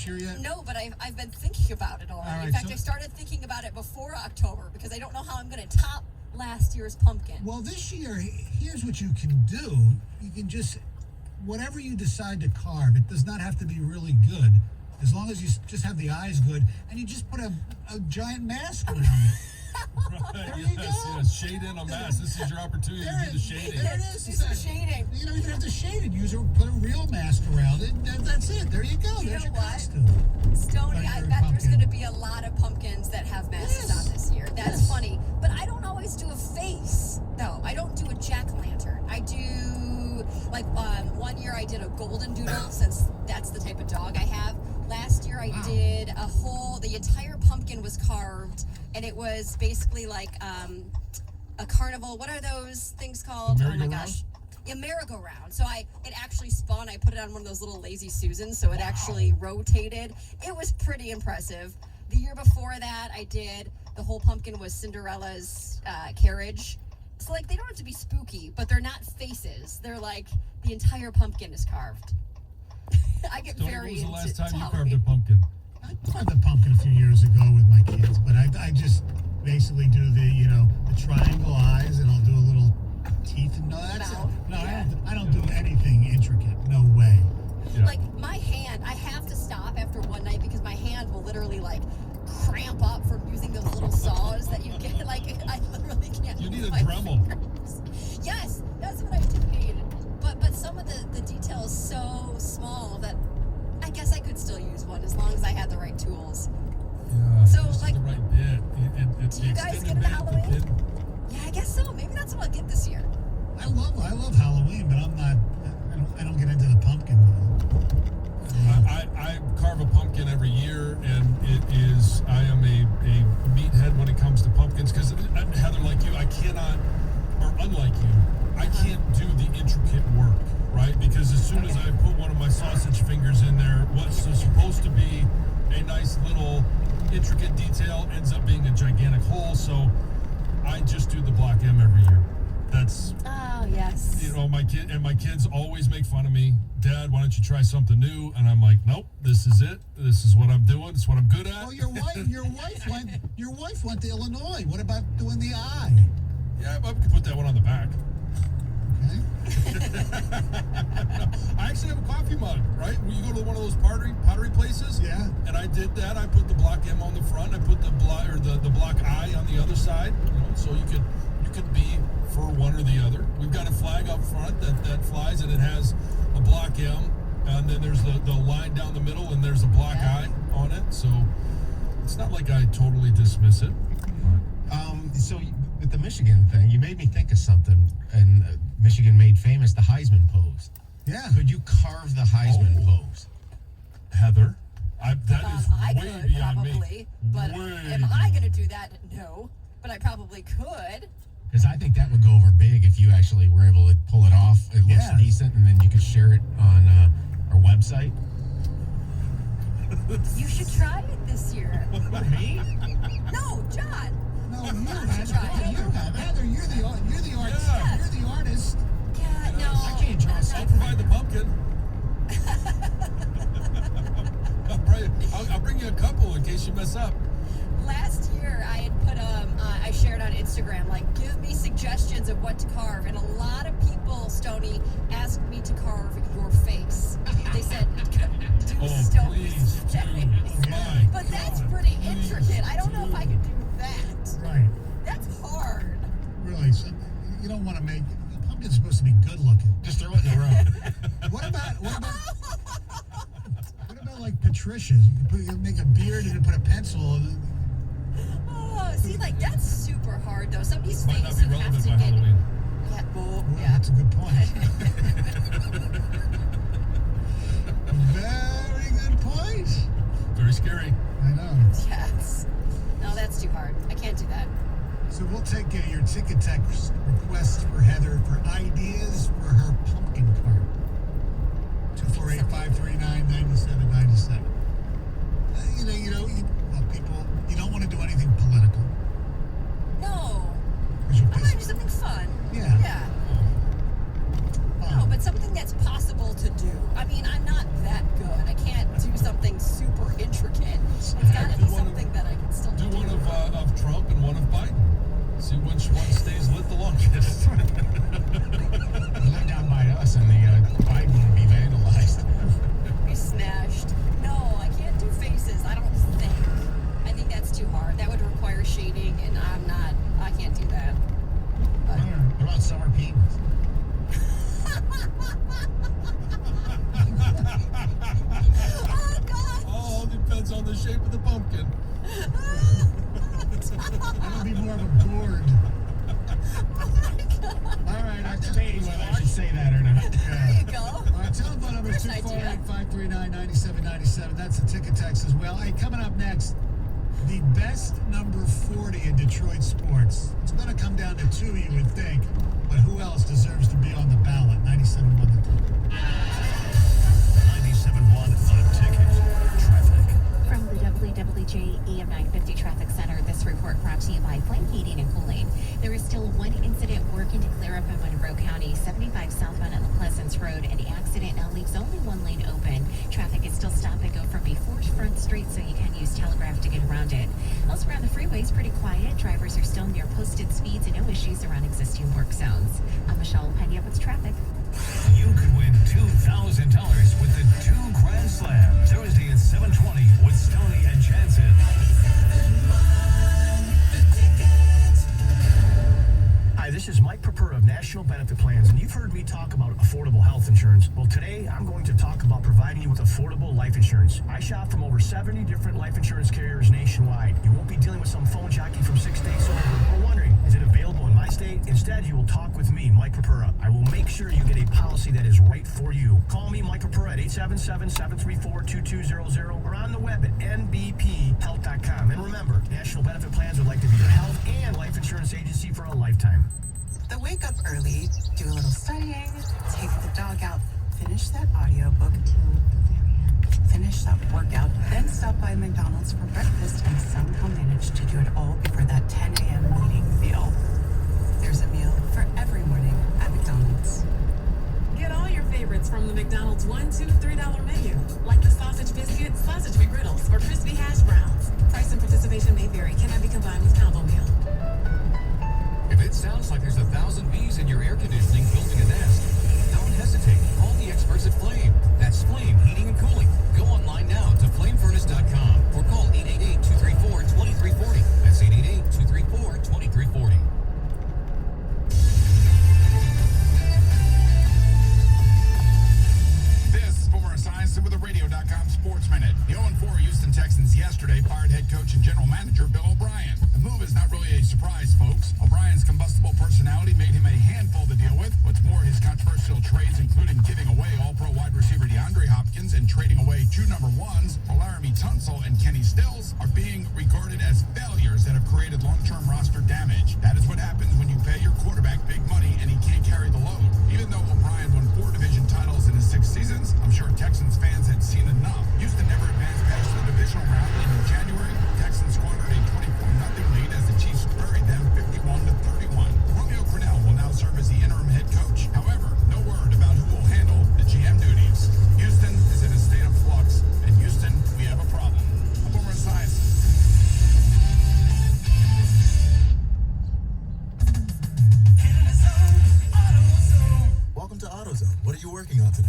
this year yet? No, but I've been thinking about it already. All right, In fact, so- I started thinking about it before October because I don't know how I'm going to top last year's pumpkin. Well, this year, here's what you can do. You can just, whatever you decide to carve, it does not have to be really good. As long as you just have the eyes good, and you just put a giant mask around it. Right, There you yes, go. yes. Shade in on mask. This is your opportunity to do the shading. There it is. Do some shading. You don't even have to shade it. Put a real mask around it. That's it. There you go. You There's know your what? costume. Stoney, Like I your bet there's pumpkin. going to be a lot of pumpkins that have masks Yes. on this year. That's Yes. funny. But I don't always do a face, though. I don't do a jack-o'-lantern. I do, like, one year I did a golden doodle, since that's the type of dog I have. Last year I did the entire pumpkin was carved, and it was basically like a carnival. What are those things called? The Oh my merry-go-round? gosh. A merry-go-round. So it actually spun. I put it on one of those little Lazy Susans, so it actually rotated. It was pretty impressive. The year before that, I did the whole pumpkin was Cinderella's carriage. So like they don't have to be spooky, but they're not faces. They're like the entire pumpkin is carved. I get Tony, very when was the into last time you carved Halloween. a pumpkin? I carved a pumpkin a few years ago with my kids, but I just basically do the triangle eyes, and I'll do a little teeth, and no, that's it. Mouth, No, yeah. I don't do anything intricate. No way. Yeah. Like my hand, I have to stop after one night because my hand will literally like cramp up from using those little saws that you get. Like I literally can't. You need move a my Dremel. fingers. Yes, that's what I do need. But some of the detail is so small that I guess I could still use one as long as I had the right tools. Yeah, So, this is like, the right bit. It's do the you guys extended get into bit, the Halloween? pin. Yeah, I guess so. Maybe that's what I'll get this year. I love Halloween, but I don't get into the pumpkin though. I carve a pumpkin every year, and I am a meathead when it comes to pumpkins, because Heather, like you, I cannot, or unlike you, I can't do the intricate work, right? Because as soon as I put one of my sausage fingers in there, what's supposed to be a nice little intricate detail ends up being a gigantic hole. So I just do the block M every year. That's, Oh yes. my kids always make fun of me. Dad, why don't you try something new? And I'm like, nope, this is it. This is what I'm doing. It's what I'm good at. Well, your wife went to Illinois. What about doing the eye? Yeah, I could put that one on the back. Okay. I actually have a coffee mug, right? When you go to one of those pottery places. Yeah. And I did that. I put the block M on the front. I put the block I on the other side. So you could be for one or the other. We've got a flag up front that flies, and it has a block M, and then there's the line down the middle, and there's a block I on it. So it's not like I totally dismiss it. So with the Michigan thing, you made me think of something. And Michigan made famous the Heisman pose. Yeah. Could you carve the Heisman pose? Heather, that is I way could beyond probably, me. but Way am I going to do that? No, but I probably could. Because I think that would go over big if you actually were able to pull it off. It looks Yeah. decent, and then you could share it on our website. You should try it this year. Me? No, John. No, Heather, you're the artist. Yeah. You're the artist. Yeah, no. I can't draw I'm I'll not- provide the pumpkin. I'll bring you a couple in case you mess up. Last year, I had put I shared on Instagram, like, give me suggestions of what to carve, and a lot of people, Stoney, asked me to carve your face. They said, do Oh, Stoney's please, face. dude. My But that's God, pretty please, intricate. I don't know if I dude. could do that. Right. That's hard. Really. So you don't want to make the pumpkin's supposed to be good looking. Just throw it in the road. What about like Patricia's? You can make a beard and then put a pencil. Oh, see, like, that's super hard, though. Somebody's Might not face be you have relevant to by get. Halloween. Yeah, well, Well, yeah. that's a good point. Very good point. Very scary. I know. Yes. No, that's too hard. I can't do that. So we'll take your ticket text requests for Heather for ideas for her pumpkin cart. 248-539-9797. People, you don't want to do anything political. No. Because you'll I want piss. to do something fun. Yeah. Yeah. No, but something that's possible to do. I mean, I'm not that good. I can't do something something super intricate. It's got to be something that I can still Do one of Trump and one of Biden. See which one stays lit the longest. Live down by us, and the Biden will be vandalized. Be smashed. No, I can't do faces. I don't think. I think that's too hard. That would require shading, and I can't do that. But What about summer penis? oh god. All depends on the shape of the pumpkin. That'll be more of a gourd. All right, I'm debating whether I should say that or not. There you go. All right, telephone number is Good idea. 248-539-9797. That's a ticket text as well. Hey, coming up next, the best number 40 in Detroit sports. It's going to come down to two, you would think, but who else deserves to be on the ballot? 97.1 The Ticket. 97.1 The Ticket. Traffic. From the WWJ EM 950 Traffic Center, this report brought to you by Flame Heating and Cooling. There is still one incident working to clear up in Monroe County, 75 southbound at La Pleasance Road. An accident now leaves only one lane open. Traffic is still stop and go from before Front Street, so you can use Telegraph to get around it. Elsewhere on the freeway is pretty quiet. Drivers are still near posted speeds and no issues around existing work zones. I'm Michelle Pena with traffic. You could win $2,000 with the 2 Grand Slam Thursday at 7:20 with Stoney and Jansen. Hi, this is Mike Perper of National Benefit Plans, and you've heard me talk about affordable health insurance. Well, today I'm going to talk about providing you with affordable life insurance. I shop from over 70 different life insurance carriers nationwide. You won't be dealing with some phone jockey from 6 states over or wondering, is it available in my state? Instead, you will talk with me, Mike Perpera. I will make sure you get a policy that is right for you. Call me, Mike Perpera, at 877-734-2200 or on the web at nbphealth.com. And remember, National Benefit Plans would like to be your health and life insurance agency for a lifetime. The wake up early, do a little studying, take the dog out, finish that audiobook, finish that workout, then stop by McDonald's for breakfast and somehow manage to do it all before that 10 a.m. meeting meal. There's a meal for every morning at McDonald's. Get all your favorites from the McDonald's $1, $2, $3 menu, like the sausage biscuits, sausage McGriddles, or crispy hash browns. Price and participation may vary. Cannot be combined with combo meal. If it sounds like there's 1,000 bees in your air conditioning building a nest, don't hesitate. Call the experts at Flame. That's Flame Heating and Cooling. Go online now to flamefurnace.com or call 888-234-2340. That's 888-234-2340. This is Boomer Esiason with the Radio.com Sports Minute. The 0-4 Houston Texans yesterday fired head coach and general manager Bill O'Brien. The move is not really a surprise, folks. O'Brien's combustible personality made him a handful to deal with. What's more, his controversial trades, including giving away All-Pro wide receiver DeAndre Hopkins and trading away 2 number 1s for Laramie Tunsil and Kenny Stills, are being regarded as failures that have created long-term roster damage. That is what happens when you pay your quarterback big money and he can't carry the load. Even though O'Brien won 4 division titles in his 6 seasons, I'm sure Texans fans had seen enough. Houston never advanced past the divisional round, and in January, Texans squandered a 24-0 lead as the Chiefs buried them 51-31. Romeo Crennel will now serve as the interim head coach. However, no word about who will handle the GM duties. Houston is in a state of flux, and Houston, we have a problem. I'm Boomer Esiason. Welcome to AutoZone. What are you working on today?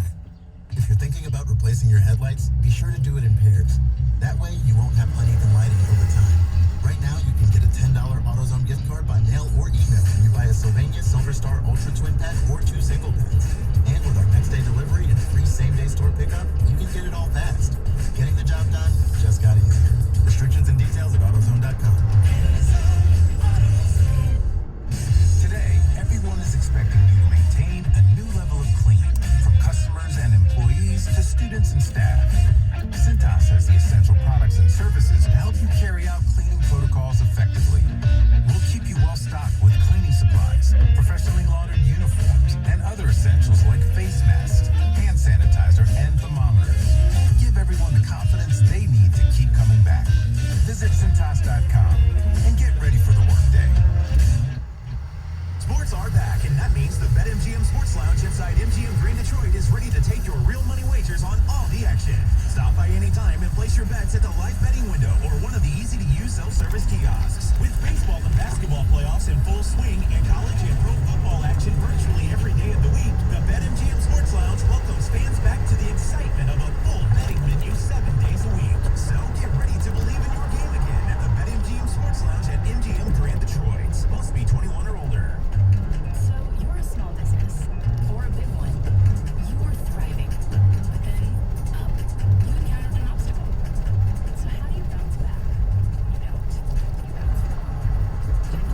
If you're thinking about replacing your headlights, be sure to do it in pairs. That way, you won't have uneven lighting over time. Right now, you can get a $10 AutoZone gift card by mail or email when you buy a Sylvania Silver Star Ultra Twin Pack or 2 single packs. And with our next day delivery and free same-day store pickup, you can get it all fast. Getting the job done just got easier. Restrictions and details at AutoZone.com. Today, everyone is expecting you to maintain a new level of clean, from customers and employees to students and staff. Cintas has the essential products and services to help you carry out cleaning protocols effectively. We'll keep you well stocked with cleaning supplies, professionally laundered uniforms, and other essentials like face masks, hand sanitizer, and thermometers. Give everyone the confidence they need to keep coming back. Visit Cintas.com and get ready for the workday. Sports are back, and that means the BetMGM Sports Lounge inside MGM Green Detroit is ready to take your real money wagers on all the action. action. Stop by anytime and place your bets at the live betting window or one of the easy-to-use self-service kiosks. With baseball and basketball playoffs in full swing and college and pro football action virtually every day of the week, the BetMGM Sports Lounge welcomes fans back to the excitement of a full betting menu 7 days a week. So get ready to believe in your game again at the BetMGM Sports Lounge at MGM Grand Detroit. Must be 21 or older. So you're a small business or a big one. You are thriving, but then you encountered an obstacle. So how do you bounce back? You don't. You bounce forward. You defeat.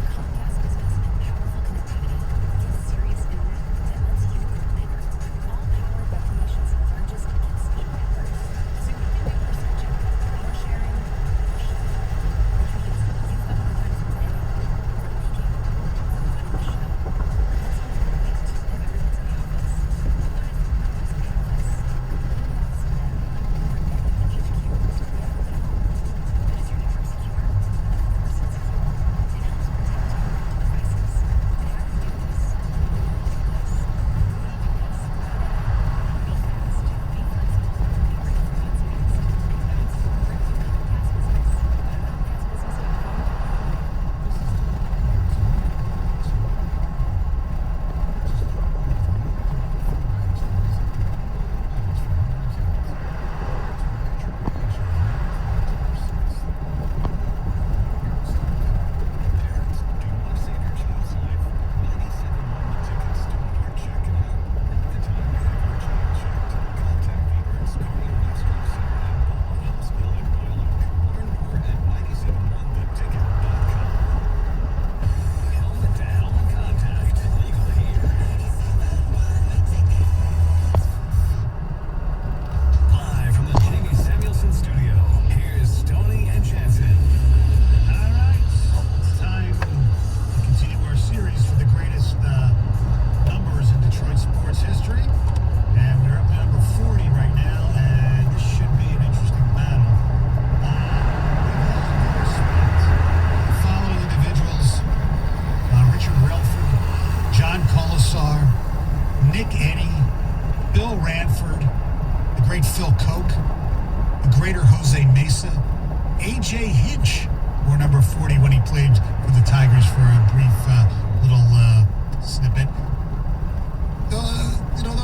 Comcast Business and powerful connectivity gives serious internet that lets you go bigger. All powered by the nation's largest gig speed network. So you can do more searching, more sharing, more sharing. Which means you've got more time for planning, for making, for running the show. That sounds great if everyone's in the office. But who's in the office? In the office of them. Or at the HQ, wherever at home. But is your network secure? Of course it's secure. It helps protect you from devices. But how do you do this? Yes. We do this. Be fast, be flexible, be ready for what's next, and bounce forward with Comcast Business. Go to ComcastBusiness.com. Helmet to helmet contact. Legal here. Live from the Jamie Samuelson studio, here's Stoney and Jansen. All right, it's time to continue our series for the greatest numbers in Detroit sports history. And we're up to number 40 right now, and this should be an interesting battle. The following individuals, Richard Relford, John Colasar, Nick Eddy, Bill Ranford, the great Phil Koch, the greater Jose Mesa, A.J. Hinch wore number 40 when he played for the Tigers for a brief little snippet. Those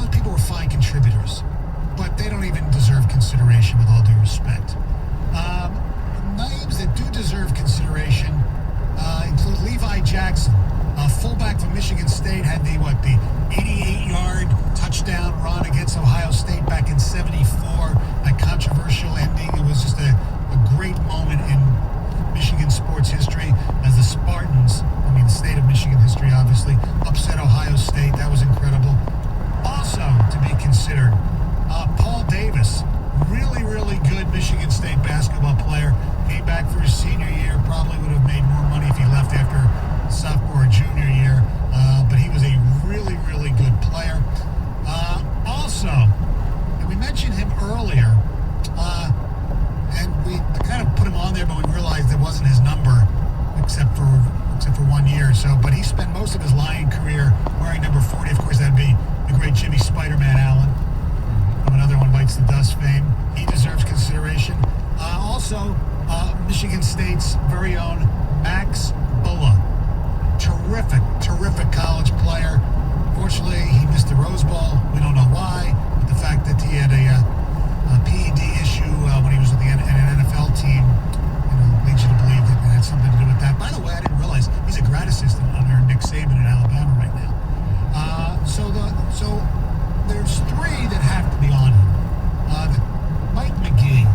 people were fine contributors, but they don't even deserve consideration with all due respect. Names that do deserve consideration include Levi Jackson, a fullback from Michigan State, had the 88-yard touchdown run against Ohio State back in '74. That controversial ending. It was just a great moment in Michigan sports history as the Spartans, the state of Michigan history, obviously, upset Ohio State. That was incredible. Also to be considered, Paul Davis, really, really good Michigan State basketball player. Came back for his senior year. Probably would have made more money if he left after sophomore or junior year. But he was a really, really good player. Also, and we mentioned him earlier, and we kind of put him on there, but we realized it wasn't his number, except for 1 year or so. But he spent most of his Lion career wearing number 40. Of course, that'd be the great Jimmy Spider-Man Allen, from Another One Bites the Dust fame. He deserves consideration. Also, Michigan State's very own Max Bulla. Terrific college player. Fortunately, he missed the Rose Bowl. We don't know why, but the fact that he had a PED issue when he was with an NFL team, leads you to believe that it had something to do with that. By the way, I didn't realize he's a grad assistant under Nick Saban in Alabama right now. So there's three that have to be on him. Mike McGee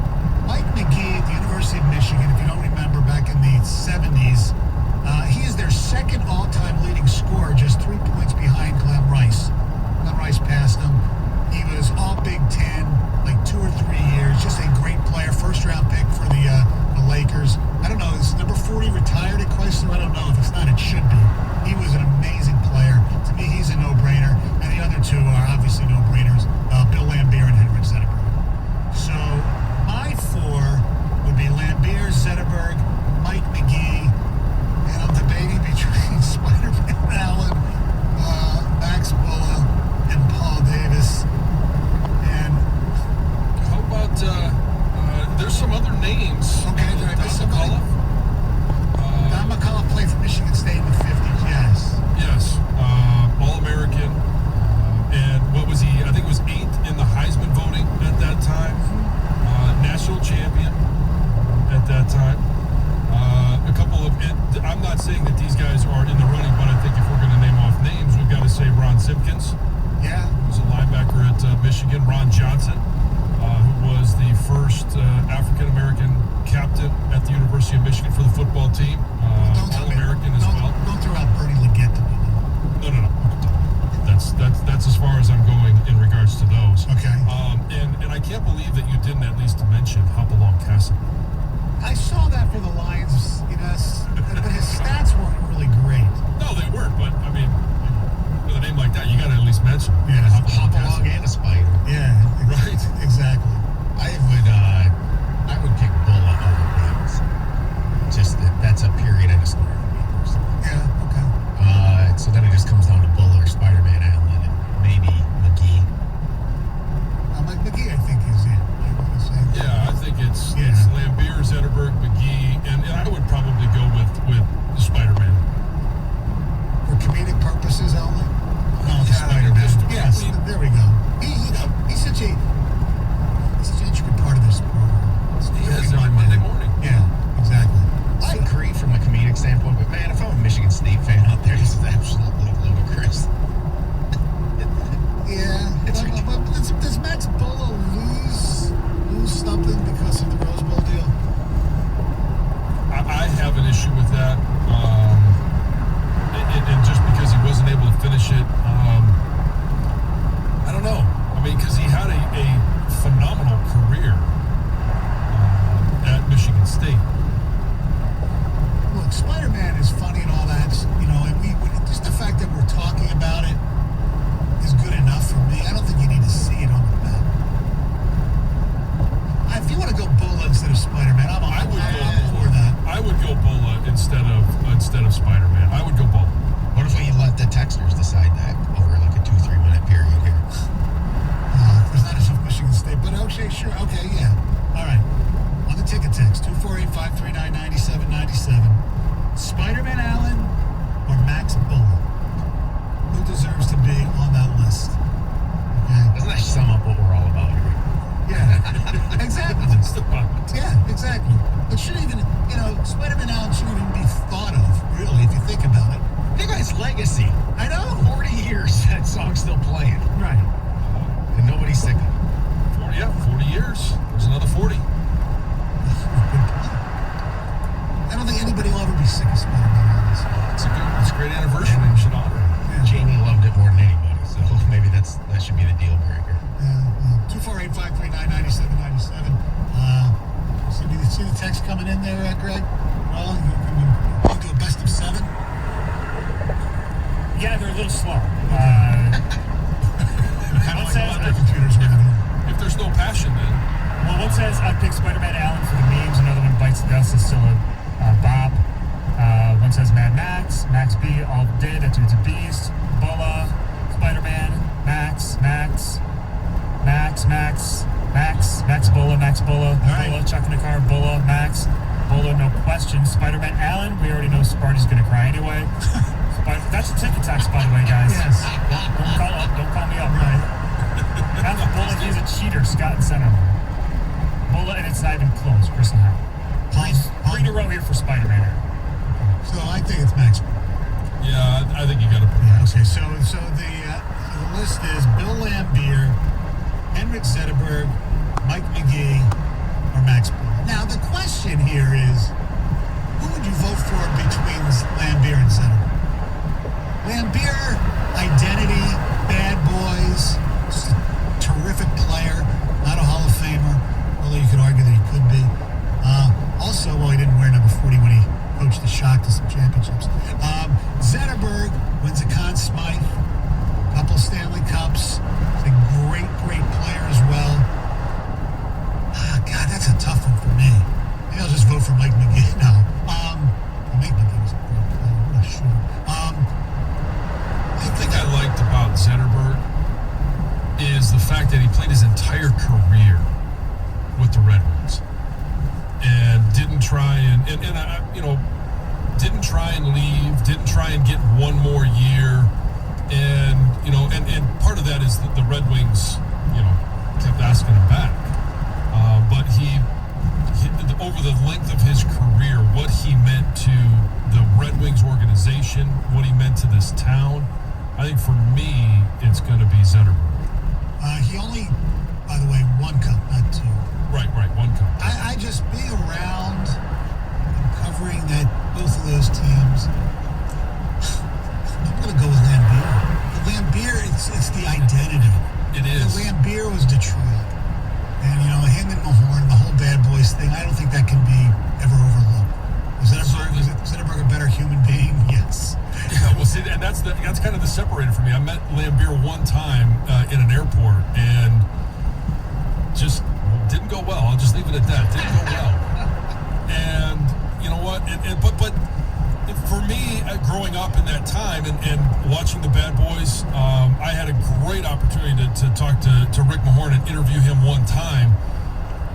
at the University of Michigan, if you don't remember, back in the 70s, he is their second all-time leading scorer, just 3 points behind Glenn Rice. Glenn Rice passed him. Michigan, Ron Johnson, who was the first African-American captain at the University of Michigan for the football team. All-American as well. Don't throw out Bernie Leggett to me. No. That's as far as I'm going in regards to those. Okay. And I can't believe that you didn't at least mention Hopalong Cassidy. I saw that for the Lions, but his stats weren't really great. No, they weren't, but I mean, with a name like that, you got to at least mention. Yeah, Hopalong and a spider. Yeah, Right. Exactly. I would pick Bulla over Williams. Just that's a period and a story for me personally. Yeah, okay. So then it just comes down to Bulla or Spider-Man Allen and maybe McGee. Mike McGee, I think, is in. I want to say. Yeah, I think it's Yeah. Lambeer, Zetterberg, McGee, and I would probably go with Spider-Man. For comedic purposes only? No, Yeah, Spider-Man. just- Yes, there we go. He's such an intricate part of this program. He is every Monday morning. Yeah, exactly. I agree from a comedic standpoint, but man, if I'm a Michigan State fan out there, this is absolutely ludicrous. Yeah, but does Max Bulla lose something because of the Rose Bowl deal? I have an issue with that, and just because he wasn't able to finish it, I don't know. I mean, because he had a phenomenal career at Michigan State. Look, Spider-Man is funny and all that, and just the fact that we're talking about it is good enough for me. I don't think you need to see it on the map. If you want to go Bulla instead of Spider-Man, I'm for that. I would go Bulla instead of Spider-Man. I would go Bulla. What if we let the texters decide that over like a 2-3 minute period here? There's not enough Michigan State, but okay, sure. Okay, yeah. All right. On the ticket text, 248-539-9797. Spider-Man Allen or Max Bulla? Who deserves to be on that list? Okay. Doesn't that sum up what we're all about here? Yeah. Exactly. That's the point. Yeah, exactly. It shouldn't even, Spider-Man Allen shouldn't even be thought of, really, if you think about it. Think about his legacy. I know. 40 years, that song's still playing. Right. And nobody's sick of it. 40 years. There's another 40. I don't think anybody will ever be sick of Spider-Man Allen. It's a great anniversary. We should honor it. Yeah. Jamie loved it more than anybody, so maybe that should be the deal breaker. 248-539-9797. See the text coming in there, Greg? Well, you do a best of 7? Yeah, they're a little slow. Kind of like other computers around here. If there's no passion, then Well, one says I picked Spider-Man Allen for the memes. Another one bites the dust. Is still a Bob. One says Mad Max. Max B. All did. That dude's a beast. Bulla. Spider-Man. Max Bulla. Bulla. right. Chuck in the car. Bulla. Max. Bulla. No question. Spider-Man Allen. We already know Sparty's gonna cry anyway. That's the ticket text, by the way, guys. Yes. Don't call me up. Right. That's Bulla. He's a cheater. Scott and Center. Bulla, and it's not even close. Chris and Howard. Three in a row here for Spider-Man. So I think it's Max. yeah, I think you got to put Yeah, okay. So the list is Bill Lambier, Henrik Zetterberg, Mike McGee, or Max Bulla. Now the question here is, who would you vote for between Lambier and Zetterberg? Lambier, identity, bad boys, just a terrific player, not a Hall of Famer, although you could argue that he could be. Also, well, he didn't wear number 40 when he coached the Shock to some championships. Zetterberg wins a Conn Smythe, couple Stanley Cups. He's a great player as well. God, that's a tough one for me. Maybe I'll just vote for Mike McGee. No. Mike McGee was a great player. What a shooter. The thing I liked about Zetterberg is the fact that he played his entire career with the Red Wings and didn't try and didn't try and leave, didn't try and get one more year, and part of that is that the Red Wings kept asking him back, but he over the length of his career, what he meant to the Red Wings organization, what he meant to this town, I think for me, it's going to be Zetterberg. He only Detroit. And, you know, him and Mahorn, the whole Bad Boys thing, I don't think that can be ever overlooked. Was Zetterberg a better human being? Yes. Yeah, well, see, and that's kind of the separator for me. I met Lambier one time in an airport, and just didn't go well. I'll just leave it at that. Didn't go well. And you know what? But for me, growing up in that time and watching the Bad Boys, I had a great opportunity to talk to Rick Mahorn and interview him one time.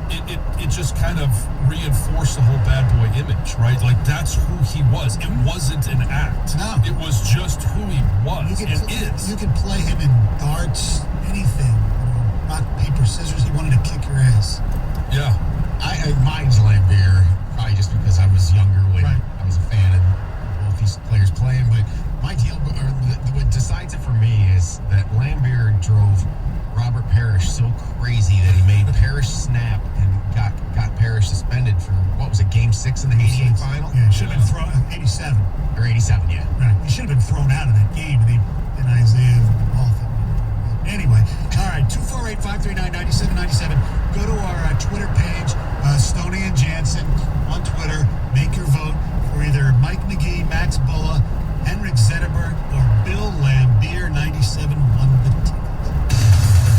It just kind of reinforced the whole bad boy image, right? Like, that's who he was. It wasn't an act. No. It was just who he was is. You could play him in darts, anything. Rock, paper, scissors. He wanted to kick your ass. Yeah. Mine's Lambier, probably just because I was younger when I was a fan of both these players playing. But my deal, what decides it for me is that Lambier drove Robert Parrish so crazy that he made Parrish snap and got Parrish suspended for, what was it, Game 6 in the 88 final? Yeah, should have been thrown, 87. Or 87, yeah. Right. He should have been thrown out of that game, and Isaiah Ball thing. Anyway, all right, 248-539-9797. Go to our Twitter page, Stoney and Jansen on Twitter. Make your vote for either Mike McGee, Max Bulla, Henrik Zetterberg, or Bill Lambier. 97 won the ticket.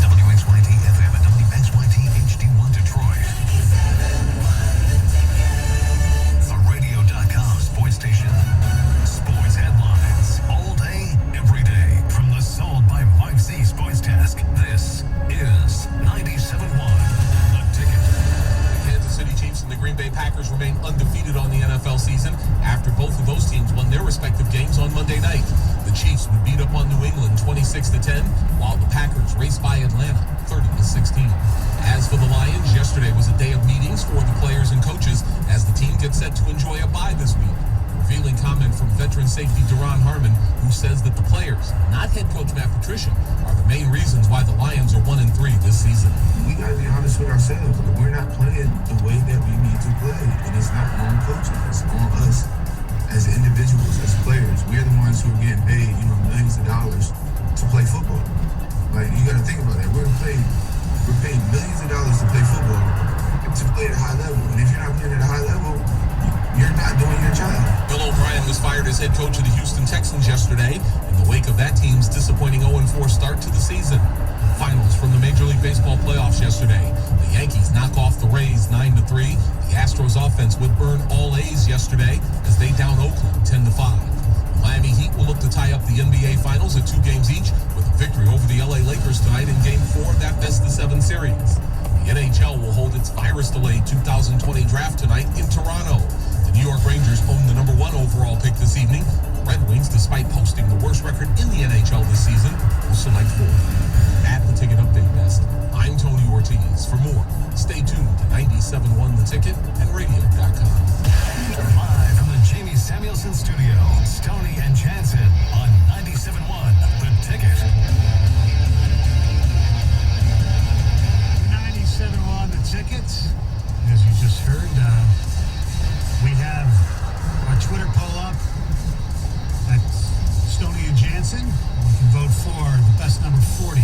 WXYT FM and WXYT HD1 Detroit. The radio.com sports station. Sports headlines all day, every day. From the Sold by Mike Z Sports Desk. This is 97.1 The Ticket. The Kansas City Chiefs and the Green Bay Packers remain undefeated on the NFL season after both of those teams won their respective games on Monday night. The Chiefs would beat up on New England 26-10, while the Packers raced by Atlanta 30-16. As for the Lions, yesterday was a day of meetings for the players and coaches as the team gets set to enjoy a bye this week. Revealing comment from veteran safety Duron Harmon, who says that the players, not head coach Matt Patricia, are the main reasons why the Lions are 1-3 this season. We got to be honest with ourselves. We're not playing the way that we need to play, and it's not on coaching. It's on us as individuals, as players. We're the ones who are getting paid, millions of dollars to play football. Like, you got to think about that. We're paid millions of dollars to play football, to play at a high level. And if you're not playing at a high level, you're not doing your job. Bill O'Brien was fired as head coach of the Houston Texans yesterday in the wake of that team's disappointing 0-4 start to the season. Finals from the Major League Baseball playoffs yesterday. The Yankees knock off the Rays 9-3. The Astros offense would earn all A's yesterday as they down Oakland 10-5. The Miami Heat will look to tie up the NBA Finals at 2 games each with a victory over the LA Lakers tonight in Game 4 of that best-of-7 series. The NHL will hold its virus-delayed 2020 draft tonight in Toronto. The New York Rangers own the number 1 overall pick this evening. Red Wings, despite posting the worst record in the NHL this season, will select 4. At the Ticket Update Desk, I'm Tony Ortiz. For more, stay tuned to 97.1 The Ticket and radio.com. Live from the Jamie Samuelson Studio, Stoney and Jansen on 97.1 The Ticket. 97 The Ticket. As you just heard, we have our Twitter poll up at Stoney and Jansen. You can vote for the best number 40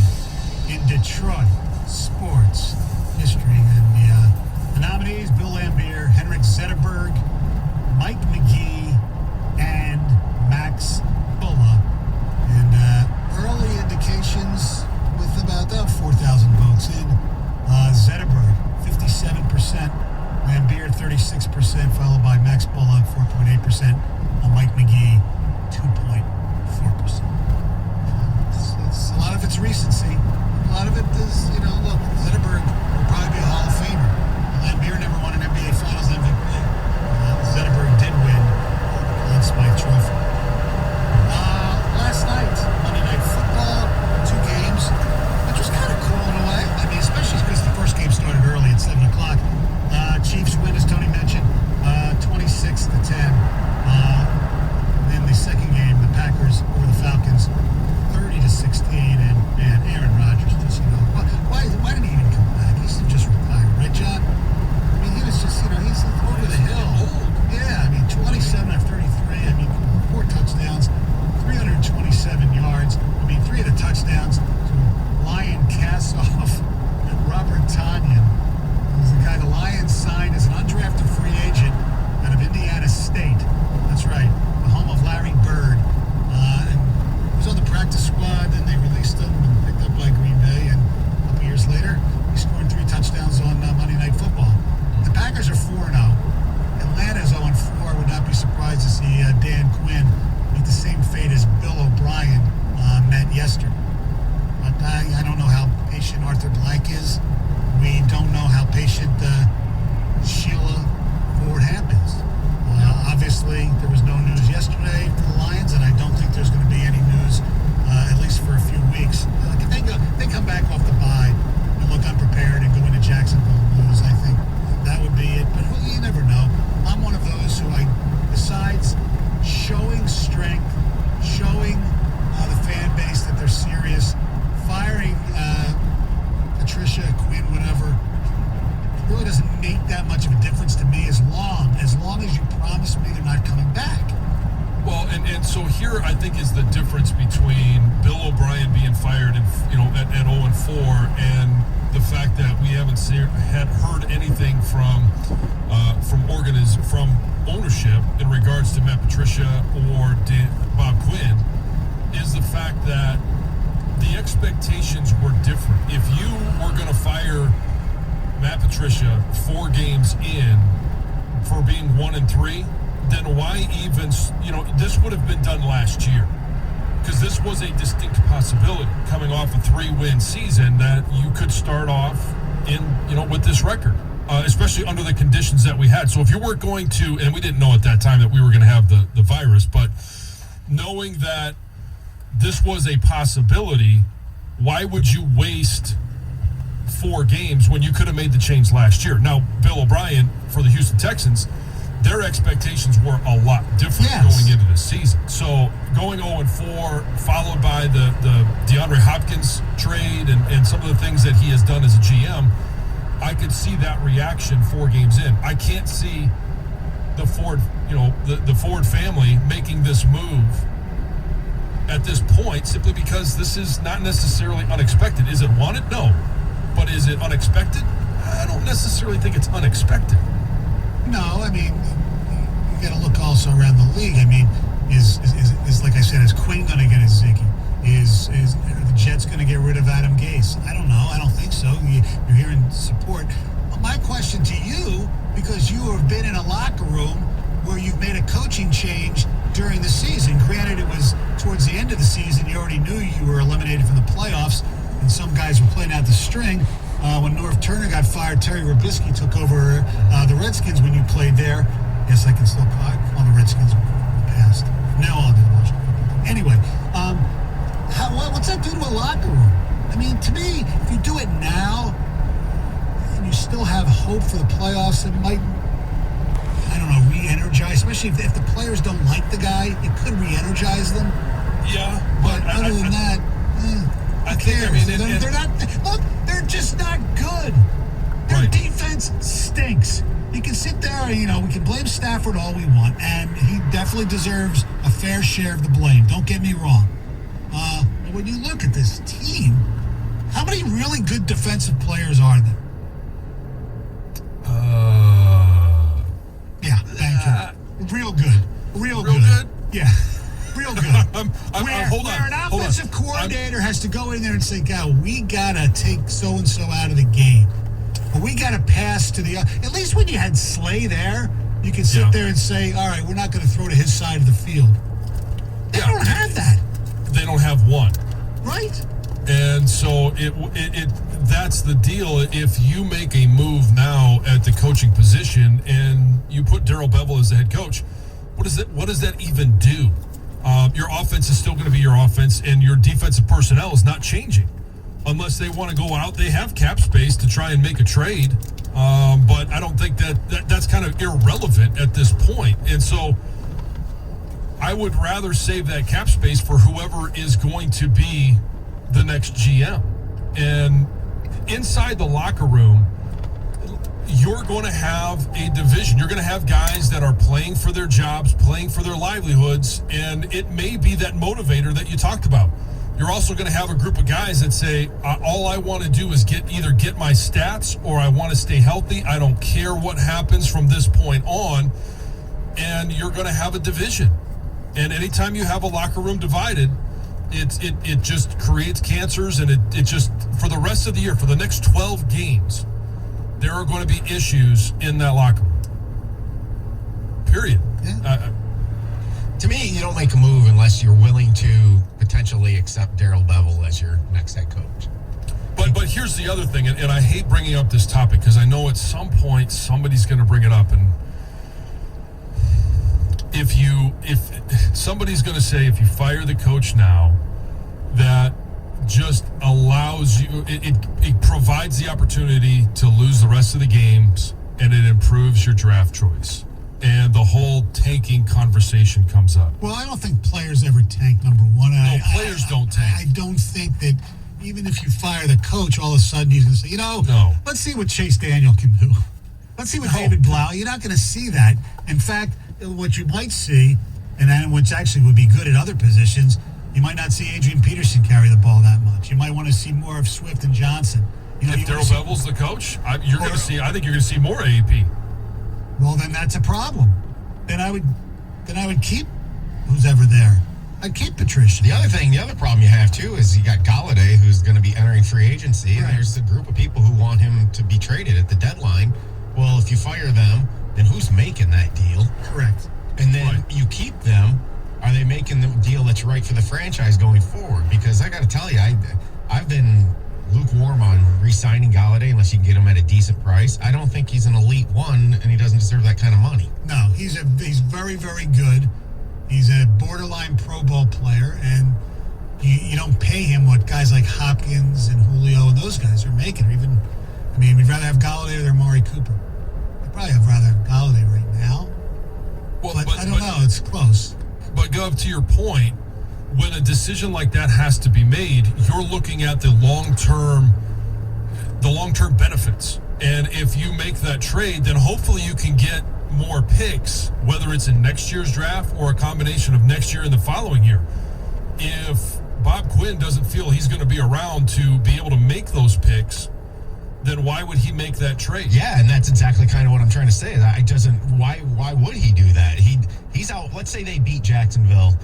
in Detroit sports history. And the nominees, Bill Lambier, Henrik Zetterberg, Mike McGee, and Max Bulla. And early indications with about 4,000 votes in. Zetterberg, 57%. Lambier, 36%, followed by Max Bulla, 4.8%. Mike McGee, 2.4%. A lot of it's recency. A lot of it is, look, Zetterberg will probably be a Hall of Famer. Lambier never won an NBA Finals MVP. Zetterberg did win the Conn Smythe Trophy. Last night, Monday Night Football, 2 games, which was kind of cool in a way. I mean, especially because the first game started early at 7 o'clock. Chiefs win, as Tony mentioned, 26-10. Then the second game, the Packers over the Falcons, 30-16, and Aaron Rodgers just, Arthur Blank is. We don't know how patient Sheila Ford Hamp is. Obviously, there was no news yesterday for the Lions, and I don't think there's going to be any news, at least for a few weeks. If they come back off the bye and look unprepared and go into Jacksonville and lose, I think that would be it. But you never know. I'm one of those who, besides showing strength, showing the fan base that they're serious, firing Patricia, Quinn, whatever, really doesn't make that much of a difference to me as long as you promise me they're not coming back. Well, and so here I think is the difference between Bill O'Brien being fired and at 0-4 and the fact that we haven't heard anything from ownership in regards to Matt Patricia or Bob Quinn is the fact that the expectations were different. If you were going to fire Matt Patricia 4 games in for being 1-3, then why even, this would have been done last year. Because this was a distinct possibility coming off a 3-win season that you could start off with this record, especially under the conditions that we had. So if you weren't going to, and we didn't know at that time that we were going to have the virus, but knowing that this was a possibility, why would you waste 4 games when you could have made the change last year? Now, Bill O'Brien for the Houston Texans, their expectations were a lot different going into the season. So going 0-4, followed by the DeAndre Hopkins trade and some of the things that he has done as a GM, I could see that reaction 4 games in. I can't see the Ford, the Ford family making this move at this point simply because this is not necessarily unexpected. Is it wanted? No. But is it unexpected? I don't necessarily think it's unexpected. No, I mean, you got to look also around the league. I mean, is like I said, is Quinn going to get his Ziggy? Is the Jets going to get rid of Adam Gase? I don't know. I don't think so. You're hearing support. But my question to you, because you have been in a locker room where you've made a coaching change during the season. Granted, it was towards the end of the season. You already knew you were eliminated from the playoffs, and some guys were playing out the string. When Norv Turner got fired, Terry Robisky took over the Redskins when you played there. Yes, I can still call the Redskins in the past. Now I'll do the Washington. Anyway, what's that do to a locker room? I mean, to me, if you do it now and you still have hope for the playoffs, it might, I don't know, re-energize, especially if the players don't like the guy, it could re-energize them. Yeah. But other than that, who cares? They're not, look, they're just not good. Their defense stinks. You can sit there, we can blame Stafford all we want, and he definitely deserves a fair share of the blame. Don't get me wrong. But when you look at this team, how many really good defensive players are there? Yeah, thank you. Real good. Yeah. Real good. Hold on. Where an offensive coordinator has to go in there and say, God, we got to take so-and-so out of the game. Or we got to pass to the... At least when you had Slay there, you could sit there and say, all right, we're not going to throw to his side of the field. They don't have that. They don't have one. Right. And so that's the deal. If you make a move now at the coaching position and you put Darrell Bevell as the head coach, what does that even do? Your offense is still going to be your offense, and your defensive personnel is not changing unless they want to go out. They have cap space to try and make a trade, but I don't think that's kind of irrelevant at this point. And so I would rather save that cap space for whoever is going to be the next GM. And inside the locker room, you're going to have a division. You're going to have guys that are playing for their jobs, playing for their livelihoods, and it may be that motivator that you talked about. You're also going to have a group of guys that say, all I want to do is either get my stats or I want to stay healthy. I don't care what happens from this point on. And you're going to have a division. And anytime you have a locker room divided, it just creates cancers, and it just, for the rest of the year, for the next 12 games, there are going to be issues in that locker room. Period. Yeah. To me, you don't make a move unless you're willing to potentially accept Darrell Bevell as your next head coach. But here's here's the other thing, and I hate bringing up this topic because I know at some point somebody's going to bring it up, and if somebody's going to say if you fire the coach now, that just allows you, it provides the opportunity to lose the rest of the games, and it improves your draft choice. And the whole tanking conversation comes up. Well, I don't think players ever tank, number one. No, players don't tank. I don't think that even if you fire the coach, all of a sudden he's going to say, No. let's see what Chase Daniel can do. Let's see what David Blau. You're not going to see that. In fact, what you might see, and which actually would be good at other positions, you might not see Adrian Peterson carry the ball that much. You might want to see more of Swift and Johnson. If Darrell Bevel's the coach, I think you're going to see more AAP. Well, then that's a problem. Then I would keep who's ever there. I'd keep Patricia. The other problem you have too is you got Galladay, who's going to be entering free agency, and there's a group of people who want him to be traded at the deadline. Well, if you fire them, then who's making that deal? Correct. And then you keep them. Are they making the deal that's right for the franchise going forward? Because I got to tell you, I've been lukewarm on re-signing Galladay unless you can get him at a decent price. I don't think he's an elite one, and he doesn't deserve that kind of money. No, he's very, very good. He's a borderline Pro Bowl player, and you don't pay him what guys like Hopkins and Julio and those guys are making. We'd rather have Galladay or Amari Cooper. I'd probably rather have Galladay right now. Well, but I don't know. It's close. But Gov, to your point, when a decision like that has to be made, you're looking at the long-term benefits. And if you make that trade, then hopefully you can get more picks, whether it's in next year's draft or a combination of next year and the following year. If Bob Quinn doesn't feel he's going to be around to be able to make those picks, then why would he make that trade? Yeah, and that's exactly kind of what I'm trying to say. Why would he do that? He's out. Let's say they beat Jacksonville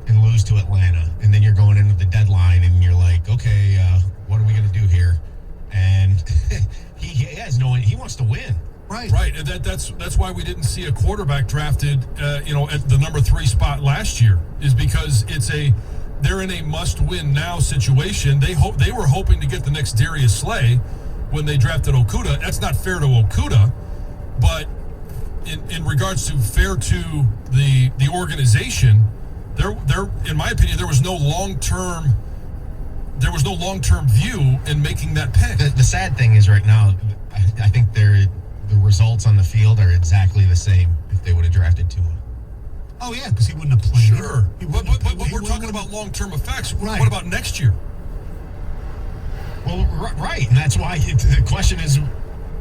and lose to Atlanta, and then you're going into the deadline and you're like, okay, what are we going to do here? And he has he wants to win. Right, and that's why we didn't see a quarterback drafted, at the number 3 spot last year, is because they're in a must-win now situation. They were hoping to get the next Darius Slay when they drafted Okudah. That's not fair to Okudah, but in regards to fair to the organization, there in my opinion there was no long-term view in making that pick. The sad thing is right now, I think the results on the field are exactly the same if they would have drafted Tua. Oh yeah, because he wouldn't have played. Sure, but we're talking about long-term effects. Right. What about next year? Well, right, and that's why the question is,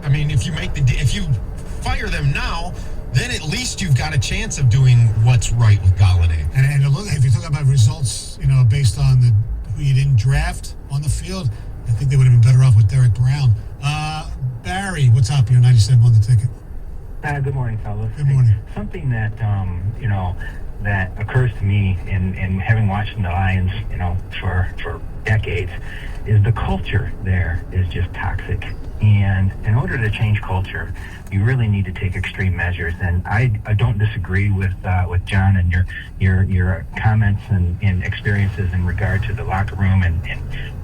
if you fire them now, then at least you've got a chance of doing what's right with Galladay. And look, if you're talking about results, based on who you didn't draft on the field, I think they would have been better off with Derek Brown. Barry, what's up? You're 97 on the ticket. Good morning, fellas. Good morning. Something that that occurs to me in having watched the Lions, for decades, is the culture there is just toxic. And in order to change culture, you really need to take extreme measures. And I don't disagree with John and your comments and experiences in regard to the locker room and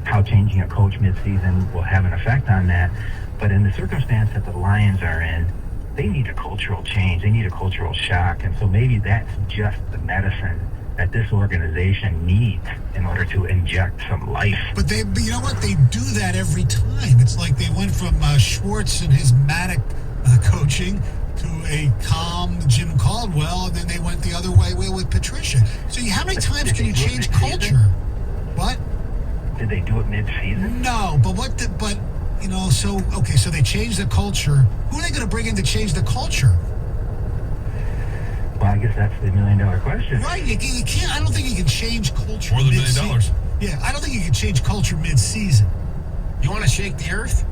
how changing a coach midseason will have an effect on that. But in the circumstance that the Lions are in, they need a cultural change. They need a cultural shock. And so maybe that's just the medicine that this organization needs in order to inject some life. But you know what? They do that every time. It's like they went from Schwartz and his manic coaching to a calm Jim Caldwell, and then they went the other way with Patricia. So how many times can you change culture? What? Did they do it mid-season? No, so they changed the culture. Who are they going to bring in to change the culture? Well, I guess that's the $1 million question. Right, you can't. I don't think you can change culture. More than $1 million. Yeah, I don't think you can change culture mid-season. You want to shake the earth?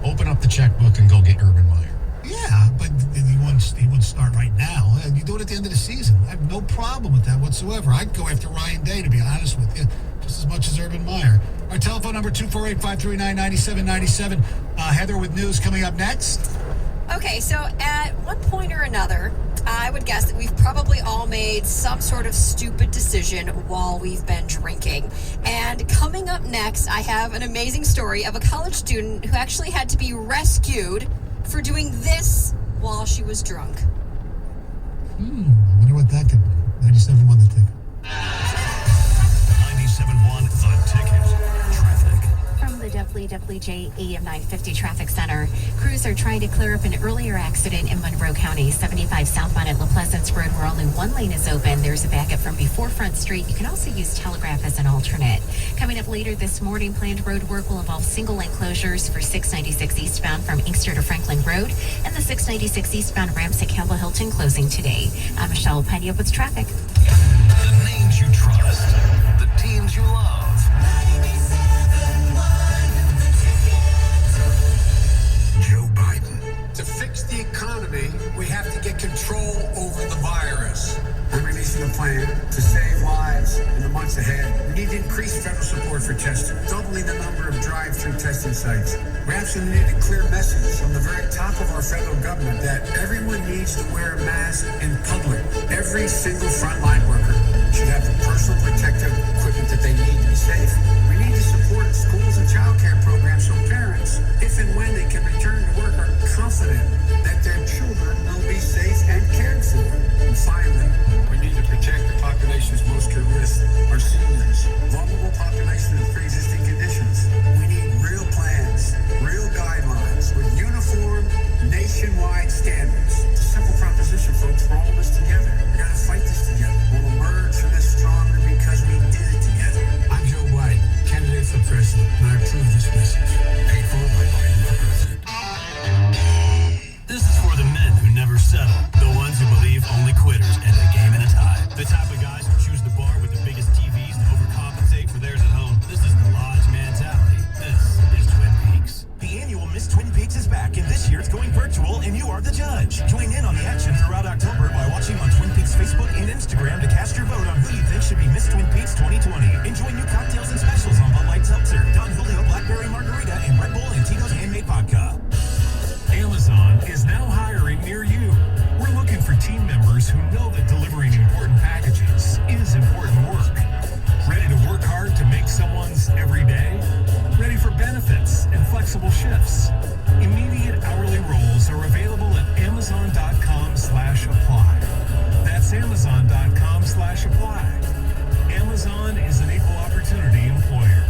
Open up the checkbook and go get Urban Meyer. Yeah, but he wouldn't start right now. You do it at the end of the season. I have no problem with that whatsoever. I'd go after Ryan Day, to be honest with you, just as much as Urban Meyer. Our telephone number, 248-539-9797. Heather with news coming up next. Okay, so at one point or another, I would guess that we've probably all made some sort of stupid decision while we've been drinking. And coming up next, I have an amazing story of a college student who actually had to be rescued for doing this while she was drunk. I wonder what that could be. 97.1 The Ticket. 97.1 The Ticket. Traffic. From the WWJ AM 950 Traffic Center, crews are trying to clear up an earlier accident in Monroe County, 75 southbound at La Pleasance Road, where only one lane is open. There's a backup from before Front Street. You can also use Telegraph as an alternate. Coming up later this morning, planned road work will involve single-lane closures for 696 eastbound from Inkster to Franklin Road, and the 696 eastbound ramps at Campbell Hilton closing today. I'm Michelle Pena with traffic. The names you trust. The teams you love. Joe Biden. To fix the economy, we have to get control over the virus. I'm releasing a plan to save lives in the months ahead. We need to increase federal support for testing, doubling the number of drive-through testing sites. We absolutely need a clear message from the very top of our federal government that everyone needs to wear a mask in public. Every single frontline worker should have the personal protective equipment that they need to be safe. We need to support schools and child care programs so parents, if and when they can return to work, are confident that their children will be safe and cared for. And finally, we need to protect the populations most at risk, our seniors, vulnerable populations with pre-existing conditions. We need real plans, real guidelines with uniform nationwide standards. It's a simple proposition, folks. We're all in this together. We gotta fight this together. We'll emerge from this stronger because we did it together. I'm Joe Biden, candidate for president, and I approve this message. Paid for by Biden for president. This is for the men who never settle, the ones who believe only quitters end a game in a tie, the type of guys who choose the bar with the biggest TVs to overcompensate for theirs at home. This is the Lodge mentality. This is Twin Peaks. The annual Miss Twin Peaks is back, and this year it's going virtual, and you are the judge. Join in on the action throughout October by watching on Twin Peaks Facebook and Instagram to cast your vote on who you think should be Miss Twin Peaks 2020. Enjoy new cocktails and specials on Bud Light Seltzer, Don Julio Blackberry Margarita, and Red Bull and Tito's Handmade Vodka. Amazon is now hiring near you. We're looking for team members who know that delivering important packages is important work. Ready to work hard to make someone's every day? Ready for benefits and flexible shifts? Immediate hourly roles are available at Amazon.com/apply. That's Amazon.com/apply. Amazon is an equal opportunity employer.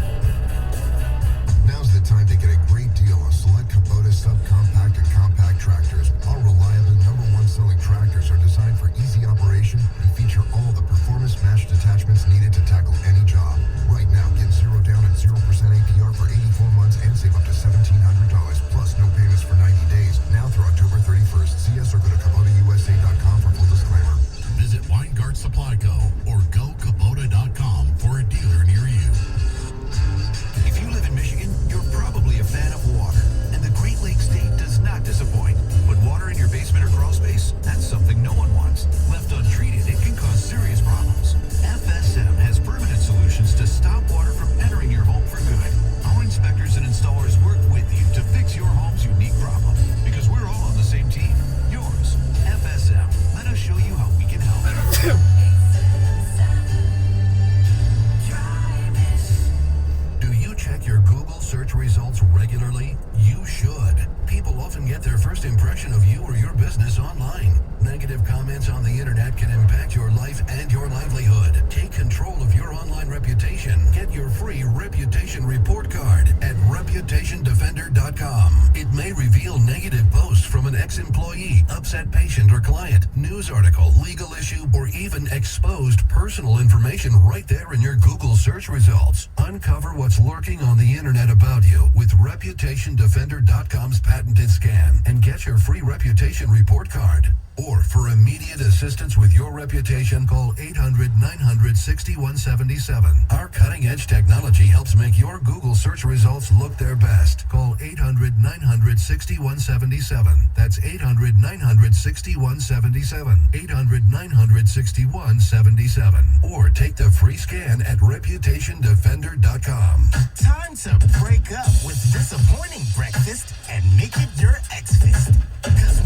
Now's the time to get a great deal on select Kubota subcompact and compact tractors. Our reliable #1 selling tractors are designed for easy operation and feature all the performance-matched attachments needed to tackle any job. Right now, get 0 down and 0% APR for 84 months and save up to $1,700 plus no payments for 90 days. Now through October 31st. See us or go to KubotaUSA.com for full disclaimer. Visit Weingart Supply Co. or GoKubota.com for a dealer near you. If you live in Michigan, you're probably a fan of water. And the Great Lakes State does not disappoint. But water in your basement or crawl space, that's something no one wants. Left untreated, it can cause serious problems. FSM has permanent solutions to stop water from entering your home for good. Our inspectors and installers work with you to fix your home's unique problem. Because we're all on the same team. Yours, FSM. Let us show you how we can help. Do you check your Google search results regularly? You should. People often get their first impression of you or your business online. Negative comments on the internet can impact your life and your livelihood. Take control of your online reputation. Get your free reputation report card at reputationdefender.com. It may reveal negative posts from an ex-employee, upset patient or client, news article, legal issue, or even exposed personal information right there in your Google search results. Uncover what's lurking on the internet about you with reputationdefender.com's patented scan and get your free reputation report card. Or for immediate assistance with your reputation, call 800-900-6177. Our cutting-edge technology helps make your Google search results look their best. Call 800-900-6177. That's 800-900-6177. 800-900-6177. Or take the free scan at reputationdefender.com. Time to break up with disappointing breakfast and make it your X-Fist. Because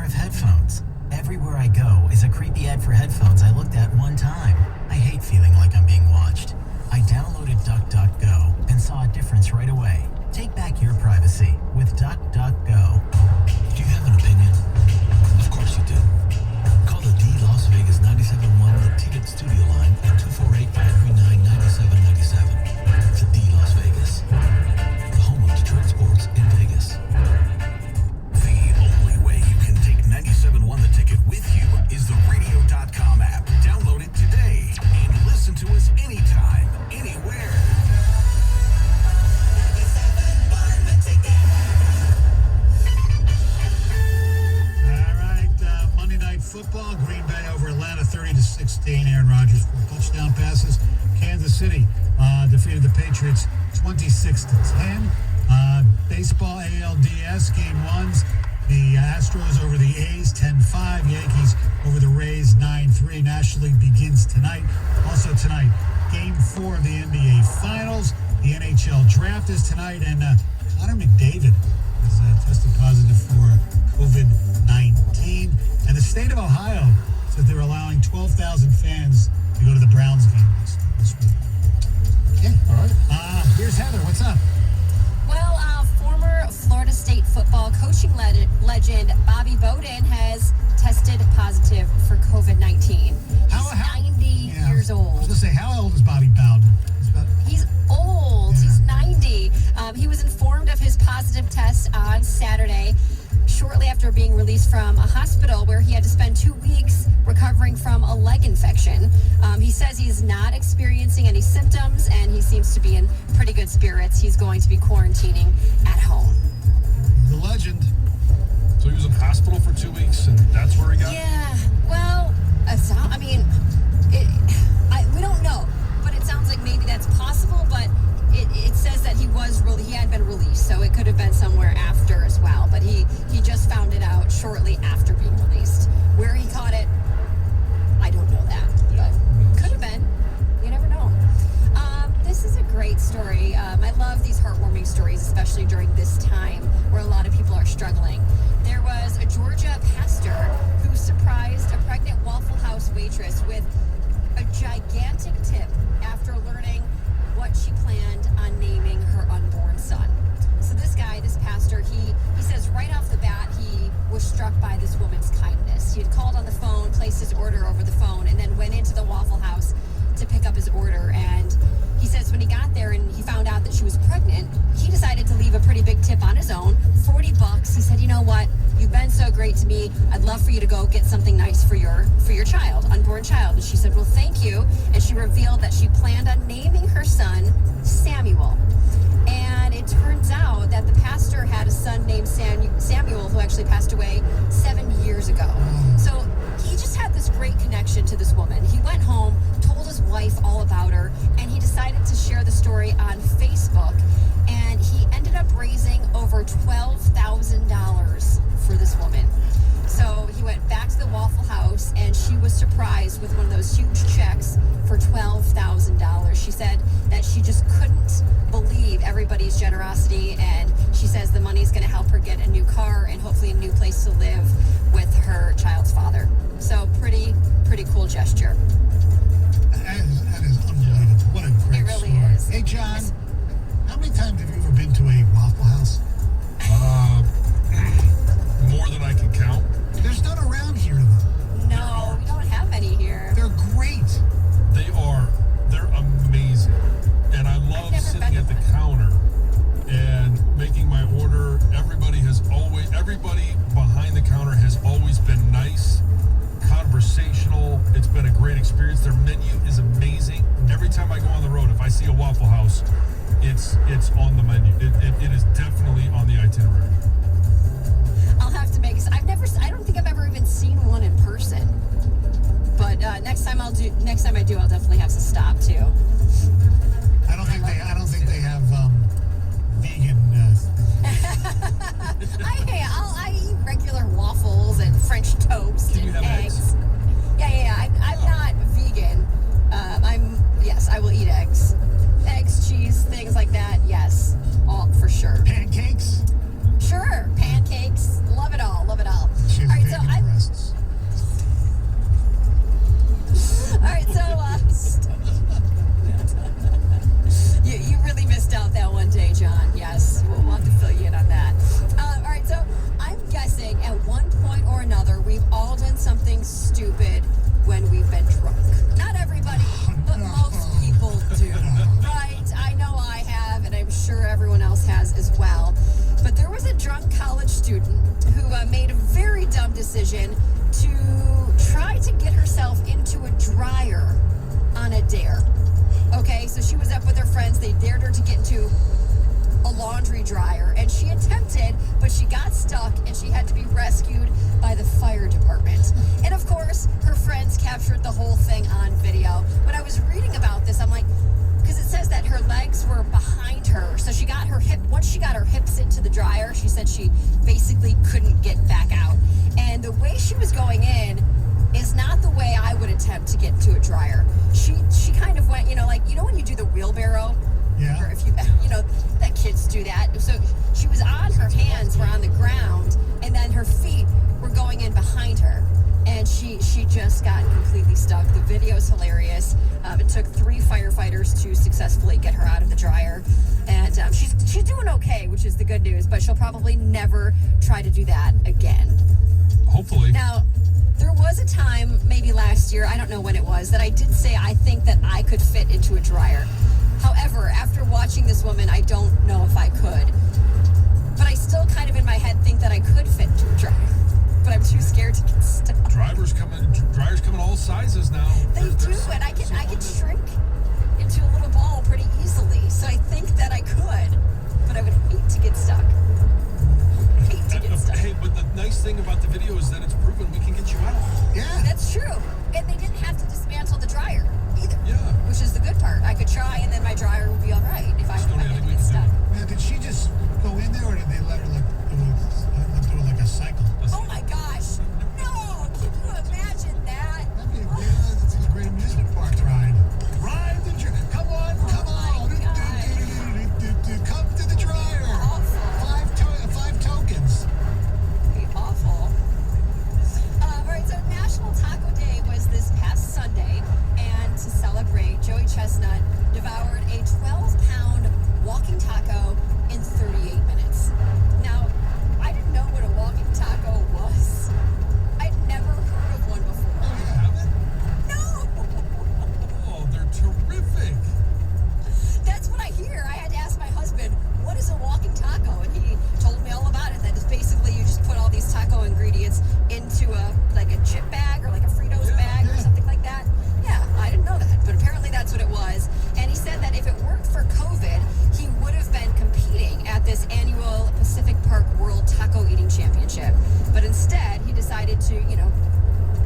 of headphones. Everywhere I go is a creepy ad for headphones I looked at one time. I hate feeling like I'm being watched. I downloaded DuckDuckGo and saw a difference right away. Take back your privacy with DuckDuckGo. Do you have an opinion? Of course you do. Call the D Las Vegas 97.1 the Ticket Studio line at 248-539-9797. The D Las Vegas, the home of Detroit sports in Vegas. The only way you can take 97.1 the Ticket with you is the radio.com app. Download it today and listen to us anytime, anywhere. Monday Night Football, Green Bay over Atlanta 30-16. Aaron Rodgers 4 touchdown passes. Kansas City defeated the Patriots 26-10. Baseball ALDS game ones. The Astros over the A's 10-5. Yankees over the Rays 9-3. National League begins tonight. Also tonight, game 4 of the NBA Finals. The NHL Draft is tonight, and Connor McDavid has tested positive for COVID-19. And the state of Ohio said they're allowing 12,000 fans to go to the Browns game this week. Okay. All right. Here's Heather. What's up? Well, former Florida State football coaching legend Bobby Bowden has tested positive for COVID-19. He's 90 years old. I was going to say, how old is Bobby Bowden? He's old. Yeah. He's 90. He was informed of his positive test on Saturday, shortly after being released from a hospital where he had to spend 2 weeks recovering from a leg infection. He says he's not experiencing any symptoms, and he seems to be in pretty good spirits. He's going to be quarantining at home. The legend. So he was in hospital for 2 weeks, and that's where he got it? Yeah, well, I mean, we don't know, but it sounds like maybe that's possible, but it says that he had been released, so it could have been somewhere after as well, but he just found it out shortly after being released. Where he caught it, I don't know that, but could have been. You never know. This is a great story. I love these heartwarming stories, especially during this time where a lot of people are struggling. There was a Georgia pastor who surprised a pregnant Waffle House waitress with a gigantic tip after learning what she planned on naming her unborn son. So this pastor, he says right off the bat, he was struck by this woman's kindness. He had called on the phone, placed his order over the phone, and then went into the Waffle House to pick up his order. And he says when he got there and he found out that she was pregnant, he decided to leave a pretty big tip on his own, $40. He said, you know what? You've been so great to me. I'd love for you to go get something nice for your child, unborn child. And she said, well, thank you. And she revealed that she planned on naming her son Samuel. And it turns out that the pastor had a son named Samuel who actually passed away 7 years ago. So he just had this great connection to this woman. He went home, told his wife all about her, and he decided to share the story on Facebook. And he ended up raising over $12,000 for this woman. So he went back to the Waffle House, and she was surprised with one of those huge checks for $12,000. She said that she just couldn't believe everybody's generosity, and she says the money is going to help her get a new car and hopefully a new place to live with her child's father. So pretty cool gesture. That is unbelievable. What a great really story. is. Hey, John, how many times have you ever been to a Waffle House? More than I can count. There's none around here, though. No, we don't have any here. They're great. They're amazing. And I love sitting at the counter and making my order. Everybody behind the counter has always been nice, conversational. It's been a great experience. Their menu is amazing. Every time I go on the road, if I see a Waffle House, it's on the menu. It is definitely on the itinerary. I'll have to make. I don't think I've ever even seen one in person. But next time I do, I'll definitely have to stop too. I don't think they have vegan. I eat regular waffles and French toast and eggs. Yeah. I'm not vegan. Yes, I will eat eggs, cheese, things like that. Yes, all for sure. Pancakes. Sure, pancakes. Love it all. All right, so something stupid when we've been drunk. Not everybody, but most people do. Right? I know I have, and I'm sure everyone else has as well. But there was a drunk college student who made a very dumb decision to try to get herself into a dryer on a dare. Okay, so she was up with her friends. They dared her to get into a laundry dryer, and she attempted, but she got stuck, and she had to be rescued by the fire department. And of course, her friends captured the whole thing on video. When I was reading about this, I'm like, because it says that her legs were behind her, so she got her once she got her hips into the dryer, she said she basically couldn't get back out. And the way she was going in is not the way I would attempt to get into a dryer. She kind of went, when you do the wheelbarrow? Yeah. Or if that kids do that. So she was on her hands, were on the ground, and then her feet were going in behind her. And she just got completely stuck. The video's hilarious. It took 3 firefighters to successfully get her out of the dryer. And she's doing okay, which is the good news, but she'll probably never try to do that again. Hopefully. Now, there was a time, maybe last year, I don't know when it was, that I did say I think that I could fit into a dryer. However, after watching this woman, I don't know if I could. But I still kind of in my head think that I could fit into a dryer. But I'm too scared to get stuck. Dryers come in all sizes now. They do, and I can shrink into a little ball pretty easily. So I think that I could, but I would hate to get stuck. Hey, but the nice thing about the video is that it's proven we can get you out. Yeah. That's true. And they didn't have to dismantle the dryer either. Yeah. Which is the good part. I could try, and then my dryer would be all right if I had to get stuck. Now, did she just go in there, or did they let her do like a cycle? Oh my gosh! No! Can you imagine that? That's a great amusement park ride. Ride the dryer. Come on. Come to the dryer. Awful. 5 tokens. Be awful. All right, so National Taco Day was this past Sunday, and to celebrate, Joey Chestnut devoured a 12-pound walking taco in 38 minutes. Now, I didn't know what a walking taco was. I'd never heard of one before. Oh, you haven't? No! Oh, they're terrific. That's what I hear. I had to ask my husband, what is a walking taco? And he told me all about it. That is basically you just put all these taco ingredients into a chip bag or like a Fritos bag or something like that. Yeah, I didn't know that, but apparently that's what it was. And he said that if it weren't for COVID, he would have been competing at this annual Pacific Park World Taco Eating Championship. But instead, he decided to,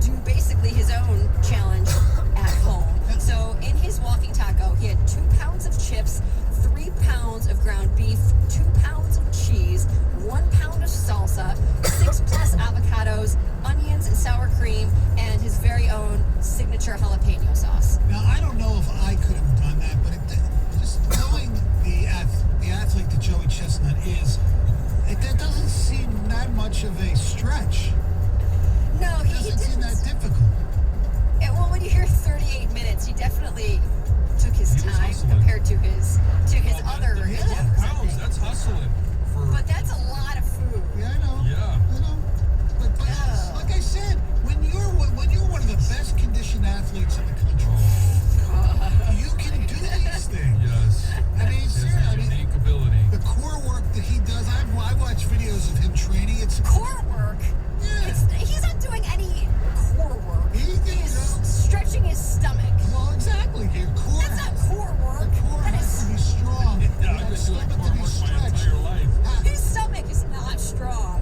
do basically his own challenge at home. So in his walking taco, he had 2 pounds of chips, 3 pounds of ground beef, 2 pounds of cheese, 1 pound of salsa, 6+ avocados, onions and sour cream, and his very own signature jalapeno sauce. Now, I don't know if I could have done that, but just knowing the athlete that Joey Chestnut is, that doesn't seem that much of a stretch. No, he doesn't seem didn't. that difficult. Well, when you hear 38 minutes, he definitely took his time compared to his other endeavors. Pounds, that's hustling. But that's a lot of food. Yeah, I know. Yeah. But like I said, when you're one of the best conditioned athletes in the country, you can do these things. Yes. I mean, seriously. Unique ability. The core work that he does, I watch videos of him training. It's core work. Yeah. He's not doing any core work. He's stretching his stomach. Well, exactly. Your core. That's not core work. The core has to be strong. Yeah, I've been doing core work my entire life. His stomach is not strong.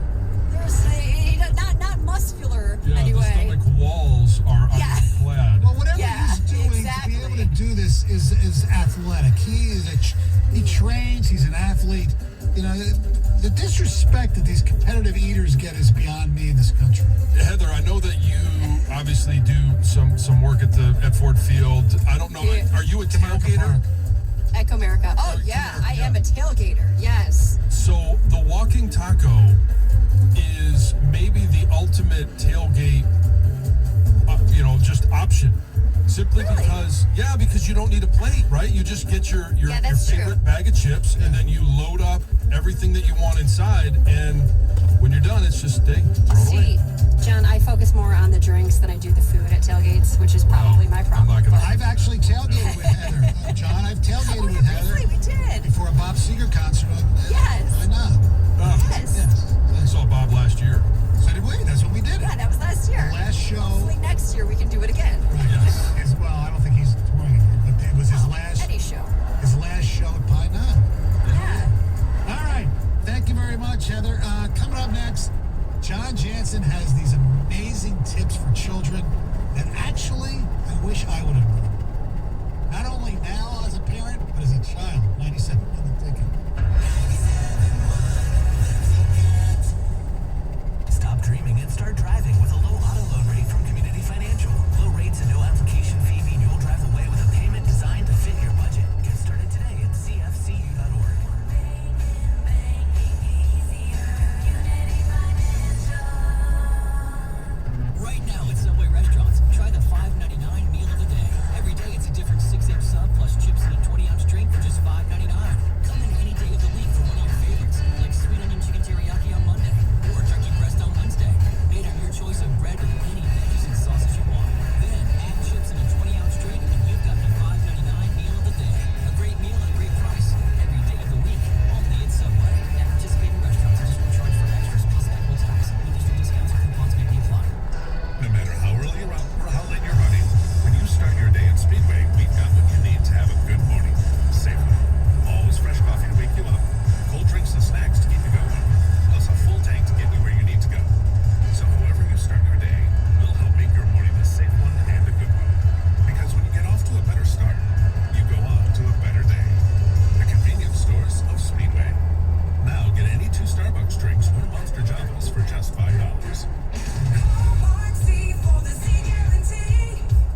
Not muscular Yeah, anyway. the stomach walls are ironclad. Well, whatever he's doing to be able to do this is athletic. He trains. He's an athlete. The disrespect that these competitive eaters get is beyond me in this country. Heather, I know that you obviously do some work at Ford Field. I don't know. Yeah. Are you a tailgater? At Comerica. Oh yeah, I am a tailgater. Yes. So the walking taco is maybe the ultimate tailgate, just option. Simply because you don't need a plate, right? You just get your favorite bag of chips, and then you load up everything that you want inside, and when you're done, it's just throw it away. See, John, I focus more on the the drinks than I do the food at tailgates, which is probably my problem. I've actually tailgated with Heather. John, I've tailgated with Heather. Briefly, we did. Before a Bob Seger concert. Yes. Why not? Yes. I saw Bob last year. So did we. That's when we did it. Yeah, that was last year. The last show. Hopefully next year we can do it again. Yes. Well, I don't think he's touring it, but it was his last. Eddie show. His last show at Pine Knob. Yeah. All right. Thank you very much, Heather. Coming up next, John Jansen has these amazing tips for children that actually I wish I would have known. Not only now as a parent, but as a child. 97 on the ticket. Stop dreaming and start driving with a low auto loan rate from Community Financial. Low rates and no application fee mean you'll drive away with a payment designed to fit your budget. Get started today at cfcu.org. Right now at Subway restaurants, try the $5.99 meal of the day. Every day it's a different 6-inch sub plus chips and a 20-ounce drink for just $5.99. Come in any day of the week for one of your favorites, like sweet onion chicken teriyaki on Monday or turkey breast on Wednesday. Made on your choice of bread with any veggies and sausage you want. Then add chips and a 20-ounce drink and you've got the $5.99 meal of the day. A great meal at a great price. Every day of the week, only at Subway. At participating restaurants, additional charge for extras plus applicable tax. Additional discounts and coupons may be applied. No matter how early you're up or how late you're running, when you start your day at Speedway, we've got what you need to have a good morning. Safely. Always fresh coffee to wake you up, cold drinks and snacks to keep you going, plus a full tank to get you where you need to go. So however you start your day, we'll help make your morning a safe one and a good one. Because when you get off to a better start, you go on to a better day. The convenience stores of Speedway. Now get any 2 Starbucks drinks or Monster Javas for just $5.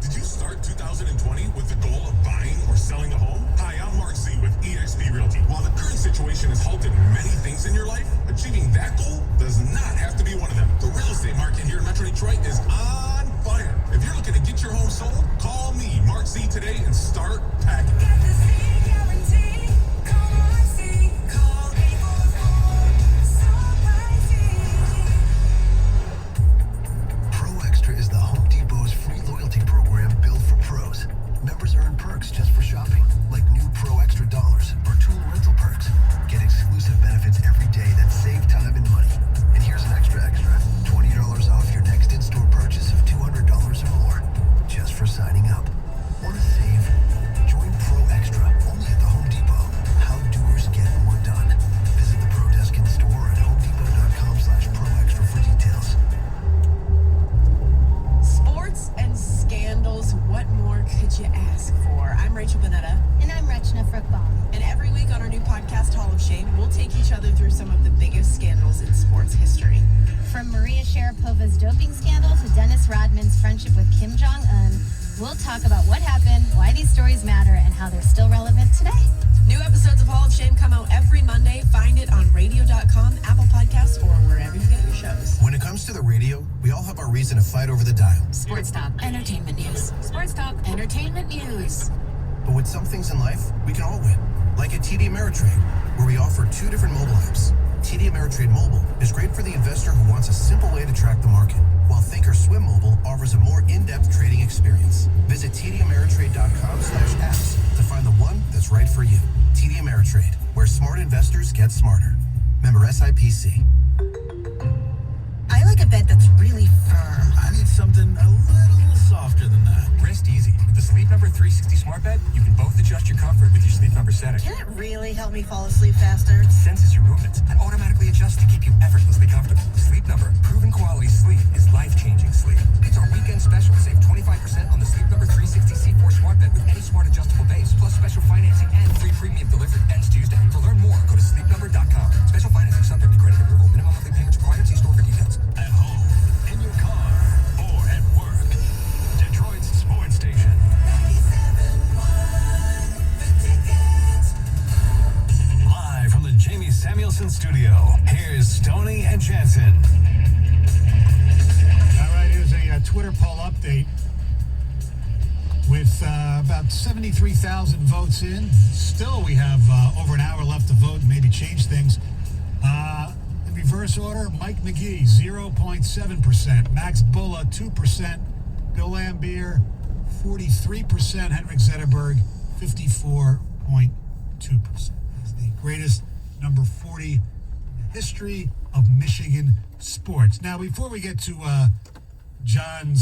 Did you start 2020 with the goal of buying or selling a home? Hi, I'm Mark Z with eXp Realty. While the current situation has halted many things in your life, achieving that goal does not have to be one of them. The real estate market here in Metro Detroit is on fire. If you're looking to get your home sold, call me, Mark Z, today and start packing. Pro Extra is the Home Depot's free loyalty program built for pros. Members earn perks just for shopping, like new Pro Extra dollars or tool rental perks. Get exclusive benefits every day that save time and money. And here's an extra, $20 off your next in-store purchase of $200 or more, just for signing up. Want to save? Join Pro Extra, only at the Home Depot. How doers get more done. Visit the Pro Desk in store at homedepot.com/ProExtra for details. Sports and scandals, what more could you ask for? I'm Rachel Bonetta. And I'm Rachna Fruchtbaum. And every week on our new podcast, Hall of Shame, we'll take each other through some of the biggest scandals in sports history. From Maria Sharapova's doping scandal to Dennis Rodman's friendship with Kim Jong-un, we'll talk about what happened, why these stories matter, and how they're still relevant today. New episodes of Hall of Shame come out every Monday. Find it on radio.com, Apple Podcasts, or wherever you get your shows. When it comes to the radio, we all have our reason to fight over the dial. Sports Talk, Entertainment News. Sports Talk, Entertainment News. But with some things in life, we can all win. Like at TD Ameritrade, where we offer 2 different mobile apps. TD Ameritrade Mobile is great for the investor who wants a simple way to track the market, while Thinkorswim Mobile offers a more in-depth trading experience. Visit tdameritrade.com/apps to find the one that's right for you. TD Ameritrade, where smart investors get smarter. Member SIPC. I like a bed that's really firm. I need something a little softer than that. Rest easy. With the Sleep Number 360 smart bed, you can both adjust your comfort with your Sleep Number setting. Can it really help me fall asleep faster? It senses your movements and automatically adjusts to keep you effortlessly comfortable. Sleep Number, proven quality sleep is life-changing sleep. It's our weekend special. Save 25% on the Sleep Number 360 C4 smart bed with any smart adjustable base, plus special financing and free premium delivery. Ends Tuesday. To learn more, go to sleepnumber.com. Special financing subject to credit approval. Minimum monthly payments required. See store for details. At home, in your car, or at work. Detroit's sports station. Live from the Jamie Samuelson studio, here's Stoney and Jansen. All right, here's a Twitter poll update. With about 73,000 votes in, still we have over an hour left to vote and maybe change things. We've reverse order, Mike McGee, 0.7%. Max Bulla, 2%. Bill Lambier, 43%. Henrik Zetterberg, 54.2%. He's the greatest number 40 in the history of Michigan sports. Now, before we get to John's